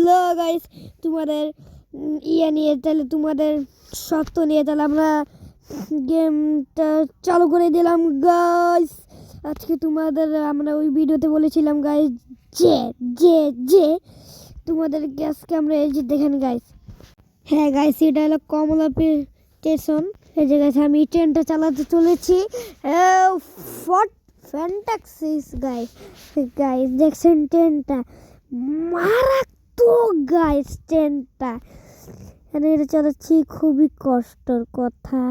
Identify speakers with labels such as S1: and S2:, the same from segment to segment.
S1: Hello guys, তোমাদের ইয়ে নিয়ে তাহলে তোমাদের সত্য নিয়ে তাহলে আমরা গেমটা চালু করে দিলাম গাইস। আজকে তোমাদের আমরা ওই ভিডিওতে বলেছিলাম গাইস যে যে যে তোমাদেরকে আজকে আমরা এই যে দেখেন গাইস, হ্যাঁ গাইস এটা হলো কমলা স্টেশন। এই যে গাইস আমি ট্রেনটা চালাতে চলেছি ফট ফ্যান্টাক্সিস গাইস। গাইস দেখছেন ট্রেনটা মারাত্মক গাইস, ট্রেনটা এখানে এটা চালাচ্ছি খুবই কষ্টর কথা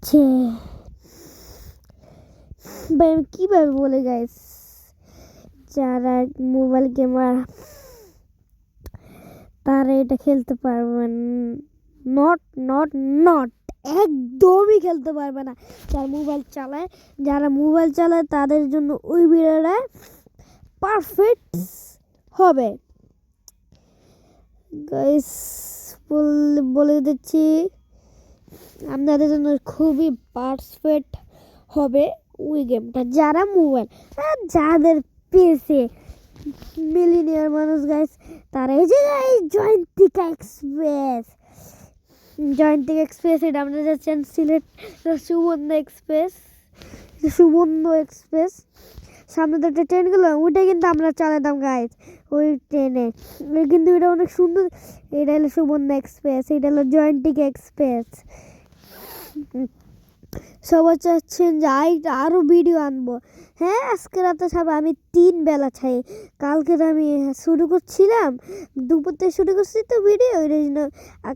S1: যে ভাই আমি কীভাবে বলে গাইস, যারা মোবাইল গেমার তারা এটা খেলতে পারবেন নট নট নট একদমই খেলতে পারবে না। যারা মোবাইল চালায় তাদের জন্য ওই ভিডিওটা পারফেক্ট হবে গাইস। বলে দিচ্ছি আপনাদের জন্য খুবই পারফেক্ট হবে ওই গেমটা। যারা মোবাইল যাদের পেয়েছে মিলিনিয়ার মানুষ গাইস, তারা এই যে জয়ন্তিকা এক্সপ্রেস এটা আমরা যাচ্ছেন সিলেট সুবর্ণ এক্সপ্রেস সামনে তো একটা ট্রেন গেল, ওইটা কিন্তু আমরা চালাতাম গাইস ওই ট্রেনে। কিন্তু এটা অনেক সুন্দর। এটা হলো সুবর্ণ এক্সপ্রেস, এটা হলো জয়ন্তিকা এক্সপ্রেস। সবাই চাচ্ছেন যে আরও ভিডিও আনবো। হ্যাঁ আজকে রাতে ছাড়বো আমি 3 বেলা ছাই। কালকে আমি শুরু করছিলাম দুপুর থেকে শুরু করছি তো ভিডিও, ওই জন্য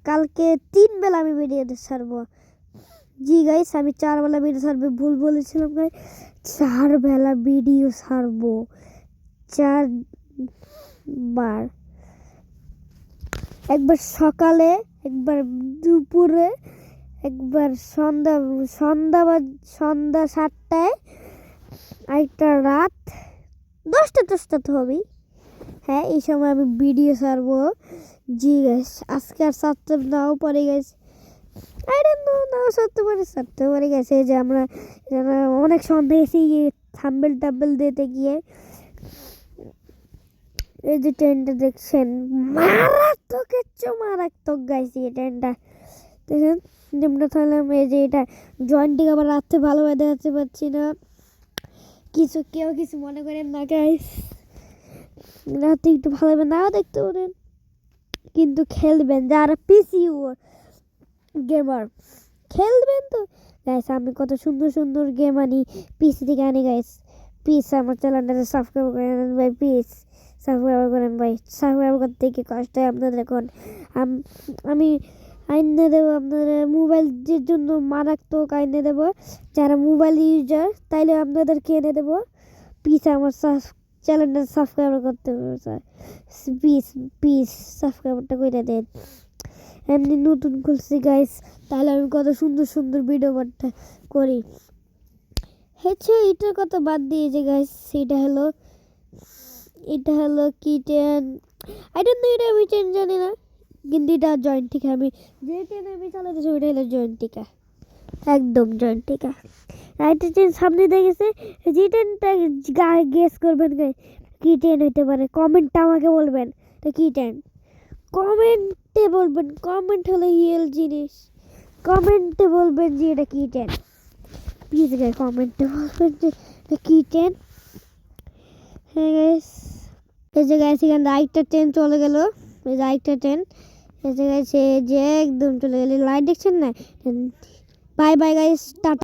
S1: কালকে 3 বেলা আমি ভিডিও ছাড়বো। জি গাইস আমি 4 বেলা ভিডিও ছাড়বো, ভুল বলেছিলাম গাইস, 4 বেলা ভিডিও ছাড়বো। 4 বার, একবার সকালে, একবার দুপুরে, একবার সন্ধ্যা 7টায়, আরেকটা রাত 10টা তো হবেই। হ্যাঁ এই সময় আমি ভিডিও ছাড়বো। জি গাইস আজকে আর ছাড়তে নাও পারে গাইস, আই ডোন্ট নো, নাও ছাড়তে পারে গেছে যে আমরা অনেক সন্ধ্যা এসে থাম্বেল দিতে গিয়ে। এই যে ট্রেনটা দেখছেন মারাত্মক গাইস, এই ট্রেনটা দেখেন যেমন তাহলে এই যে এটা জয়েন্টিং আবার রাত্রে ভালোভাবে দেখাতে পারছি না, কেউ কিছু মনে করেন না গাইস। রাতে একটু ভালোভাবে নাও দেখতে পারেন, কিন্তু খেলবেন যারা পিসি গেমার খেলবেন তো গাইস। আমি কত সুন্দর গেম আনি পিসি থেকে আনি গাইস। প্লিজ আমার চ্যানেলটাতে সাবস্ক্রাইব করেন ভাই, প্লিজ সাবস্ক্রাইব করেন ভাই। সাবস্ক্রাইব করতে কি কষ্ট হয় আপনাদের এখন। আমি আইনে দেবো আপনাদের মোবাইলের জন্য মারাত্মক আইনে দেবো। যারা মোবাইল ইউজার তাইলে আপনাদেরকে এনে দেবো। প্লিজ আমার চ্যানেলটা সাবস্ক্রাইব করতে হবে স্যার, প্লিজ সাবস্ক্রাইবটা করে দেন। এমনি নতুন খুলছি গাইস, তাহলে আমি কত সুন্দর ভিডিও করি। হচ্ছে এটার কথা বাদ দিয়ে যে গাইস এটা হলো কি ট্রেন, আই ডোন্ট নো, এটা আমি ট্রেন জানি না, কিন্তু এটা জয়ন্তিকা। আমি যে ট্রেন আমি চালাতেছি ওইটা হলো জয়ন্তিকা, একদম জয়ন্তিকা। একটা ট্রেন সামনে দেখেছে, যে ট্রেনটা গেস করবেন কি ট্রেন হতে পারে, কমেন্টটা আমাকে বলবেন তো কি ট্রেন, কমেন্টে বলবেন। কমেন্ট হলো ইয়েল জিনিস, কমেন্টে বলবেন যে এটা কি ট্রেন। প্লিজ গাইস কমেন্টে বলবেন যে এটা কি ট্রেন। হ্যাঁ গাইস এই যে গাইস এখানে আরেকটা ট্রেন চলে গেল, এই যে আরেকটা ট্রেন এই যে গাইস যে একদম চলে গেল, লাইট দেখছেন না। Bye bye guys, tata.